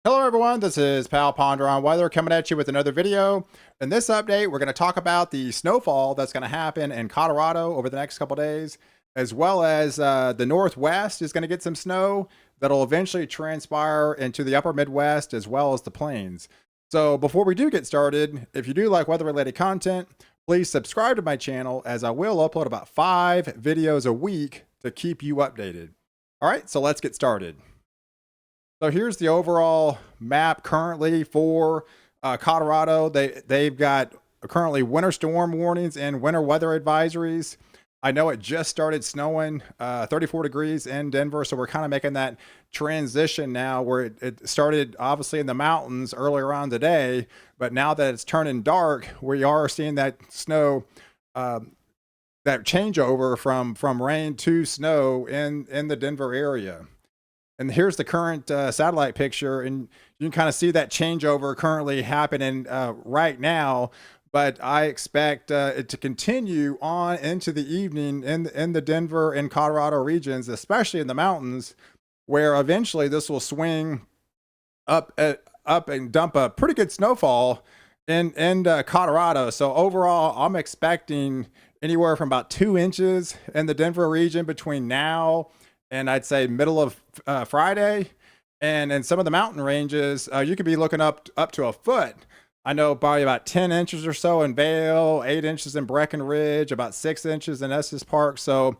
Hello everyone, this is Pal Ponder on Weather coming at you with another video. In this update, we're going to talk about the snowfall that's going to happen in Colorado over the next couple days, as well as the Northwest is going to get some snow that'll eventually transpire into the upper Midwest as well as the plains. So before we do get started, if you do like weather-related content, please subscribe to my channel as I will upload about 5 videos a week to keep you updated. All right, so let's get started. So here's the overall map currently for Colorado. They've got currently winter storm warnings and winter weather advisories. I know it just started snowing 34 degrees in Denver, so we're kind of making that transition now where it started obviously in the mountains earlier on today, but now that it's turning dark, we are seeing that snow, that changeover from rain to snow in the Denver area. And here's the current satellite picture, and you can kind of see that changeover currently happening right now. But I expect it to continue on into the evening in the Denver and Colorado regions, especially in the mountains, where eventually this will swing up and dump a pretty good snowfall in Colorado. So overall, I'm expecting anywhere from about 2 inches in the Denver region between now and I'd say middle of Friday. And in some of the mountain ranges, you could be looking up to a foot. I know probably about 10 inches or so in Vail, 8 inches in Breckenridge, about 6 inches in Estes Park. So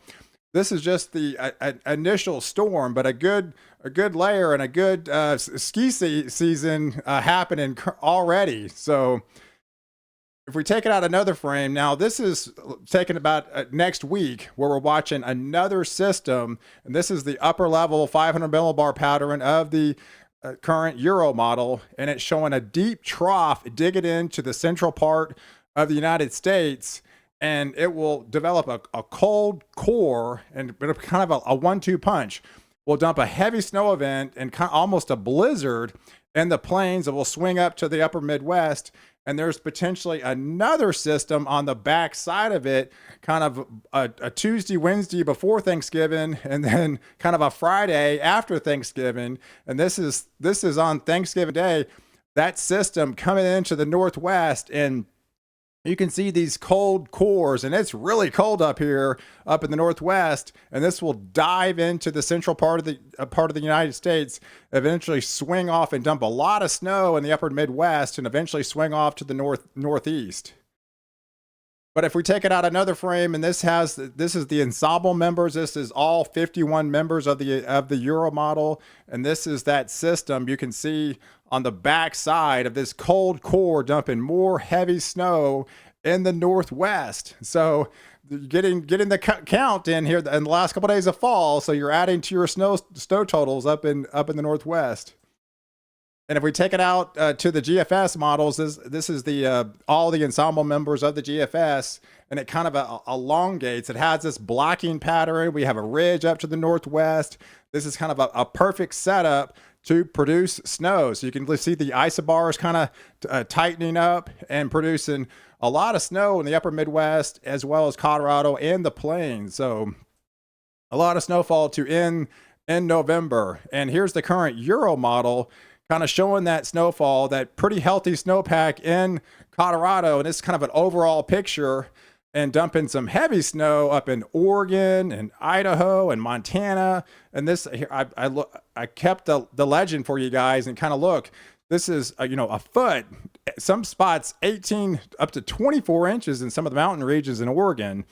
this is just the initial storm, but a good layer and a good season happening already. So if we take it out another frame, now this is taken about next week where we're watching another system, and this is the upper level 500 millibar pattern of the current Euro model, and it's showing a deep trough digging into the central part of the United States, and it will develop a cold core and kind of a 1-2 punch. We'll dump a heavy snow event and kind of almost a blizzard in the plains that will swing up to the upper Midwest. And there's potentially another system on the back side of it, kind of a Tuesday, Wednesday before Thanksgiving, and then kind of a Friday after Thanksgiving. And this is on Thanksgiving Day, that system coming into the Northwest, and you can see these cold cores, and it's really cold up here, up in the Northwest. And this will dive into the central part of the United States, eventually swing off and dump a lot of snow in the upper Midwest, and eventually swing off to the northeast. But if we take it out another frame, and this is the ensemble members. This is all 51 members of the Euro model, and this is that system. You can see on the back side of this cold core dumping more heavy snow in the Northwest. So getting the count in here in the last couple of days of fall. So you're adding to your snow totals up in the Northwest. And if we take it out to the GFS models, this is the all the ensemble members of the GFS, and it kind of elongates. It has this blocking pattern. We have a ridge up to the Northwest. This is kind of a perfect setup to produce snow. So you can see the isobars kind of tightening up and producing a lot of snow in the upper Midwest, as well as Colorado and the plains. So a lot of snowfall to end in November. And here's the current Euro model, kind of showing that snowfall, that pretty healthy snowpack in Colorado. And it's kind of an overall picture, and dumping some heavy snow up in Oregon and Idaho and Montana. And this here, I kept the legend for you guys, and kind of look, this is a foot, some spots 18 up to 24 inches in some of the mountain regions in Oregon.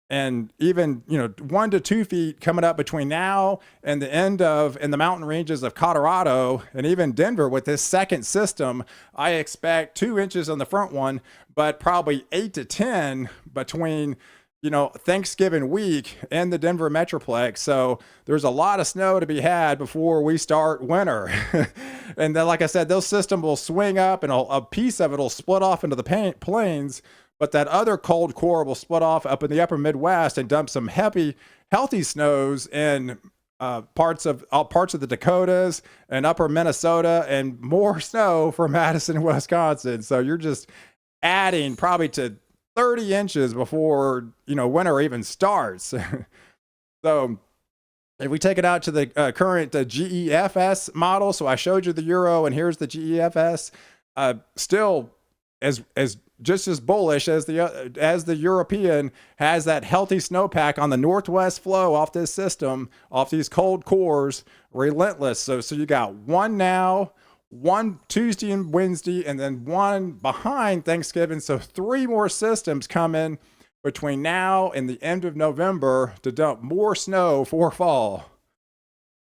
And even 1 to 2 feet coming up between now and the end of in the mountain ranges of Colorado, and even Denver with this second system. I expect 2 inches on the front one, but probably 8 to 10 between Thanksgiving week and the Denver Metroplex. So there's a lot of snow to be had before we start winter. And then, like I said, those system will swing up, and a piece of it will split off into the plains. But that other cold core will split off up in the upper Midwest and dump some healthy snows in parts of the Dakotas and upper Minnesota, and more snow for Madison, Wisconsin. So you're just adding probably to 30 inches before winter even starts. So If we take it out to the current GEFS model, so I showed you the Euro, and here's the GEFS, still as just as bullish as the European, has that healthy snowpack on the northwest flow off this system, off these cold cores, relentless. So you got one now, one Tuesday and Wednesday, and then one behind Thanksgiving. So 3 more systems coming between now and the end of November to dump more snow for fall.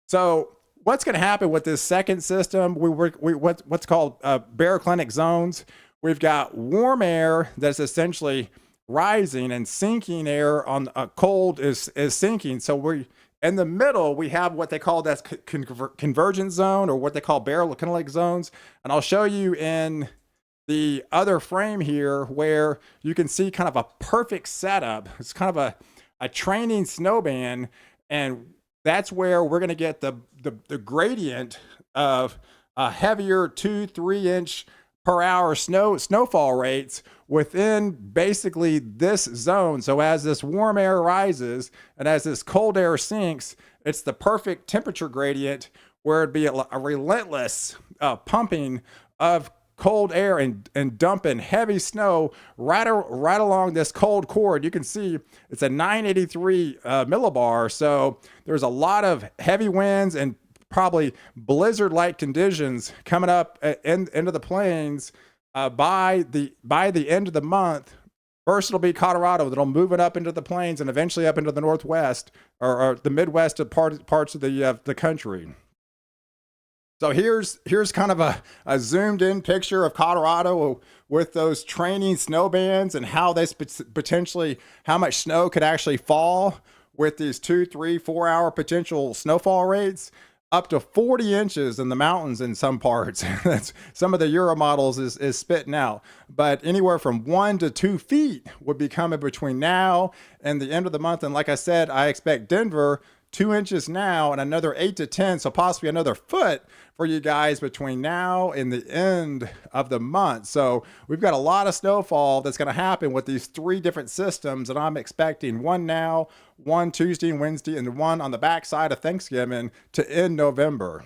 So what's going to happen with this second system? What's called baroclinic zones. We've got warm air that's essentially rising, and sinking air on cold is sinking. So we in the middle, we have what they call that convergence zone, or what they call baroclinic zones. And I'll show you in the other frame here where you can see kind of a perfect setup. It's kind of a training snowband, and that's where we're going to get the gradient of heavier 2-3 inch per hour snowfall rates within basically this zone. So as this warm air rises and as this cold air sinks, it's the perfect temperature gradient where it'd be a relentless pumping of cold air and dumping heavy snow right along this cold core. You can see it's a 983 millibar. So there's a lot of heavy winds and probably blizzard-like conditions coming up into the plains by the end of the month. First, it'll be Colorado that'll move it up into the plains and eventually up into the Northwest or the Midwest of parts of the country. So here's kind of a zoomed in picture of Colorado with those training snow bands and how they potentially, how much snow could actually fall with these 2, 3, 4 hour potential snowfall rates, up to 40 inches in the mountains in some parts. That's some of the Euro models is spitting out, but anywhere from 1 to 2 feet would be coming between now and the end of the month. And like I said, I expect Denver 2 inches now and another 8 to 10, so possibly another foot for you guys between now and the end of the month. So we've got a lot of snowfall that's going to happen with these 3 different systems, and I'm expecting one now, one Tuesday and Wednesday, and one on the backside of Thanksgiving to end November.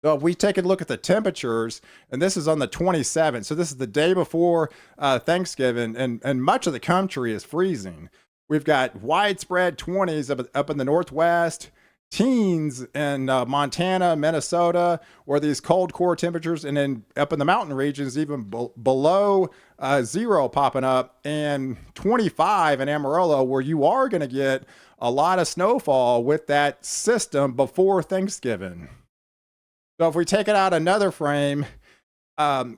So if we take a look at the temperatures, and this is on the 27th, so this is the day before Thanksgiving, and much of the country is freezing. We've got widespread 20s up in the Northwest, teens in Montana, Minnesota, where these cold core temperatures, and then up in the mountain regions, even below 0 popping up, and 25 in Amarillo, where you are going to get a lot of snowfall with that system before Thanksgiving. So if we take it out another frame,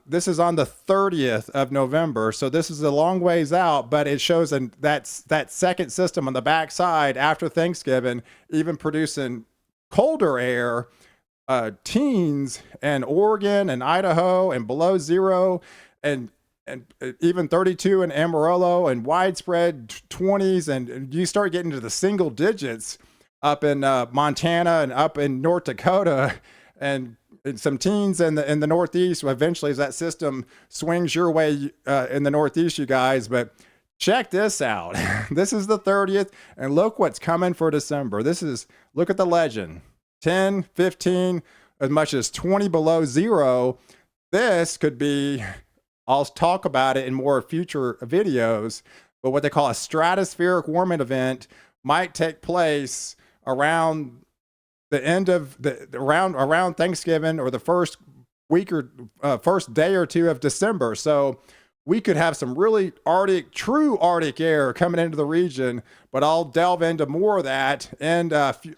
this is on the 30th of November. So this is a long ways out, but it shows that second system on the backside after Thanksgiving, even producing colder air, teens in Oregon and Idaho and below 0, and even 32 in Amarillo, and widespread 20s. And you start getting to the single digits up in Montana and up in North Dakota, and some teens in the Northeast. Eventually, as that system swings your way in the Northeast, you guys. But check this out. This is the 30th, and look what's coming for December. Look at the legend. 10, 15, as much as 20 below 0. This could be, I'll talk about it in more future videos, but what they call a stratospheric warming event might take place around the end of around Thanksgiving, or the first week or first day or 2 of December. So we could have some really true Arctic air coming into the region, but I'll delve into more of that in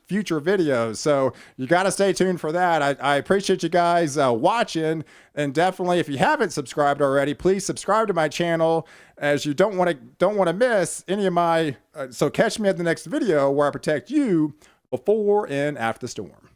future videos. So you got to stay tuned for that. I appreciate you guys watching, and definitely, if you haven't subscribed already, please subscribe to my channel, as you don't want to miss any of my. So catch me at the next video where I protect you before and after the storm.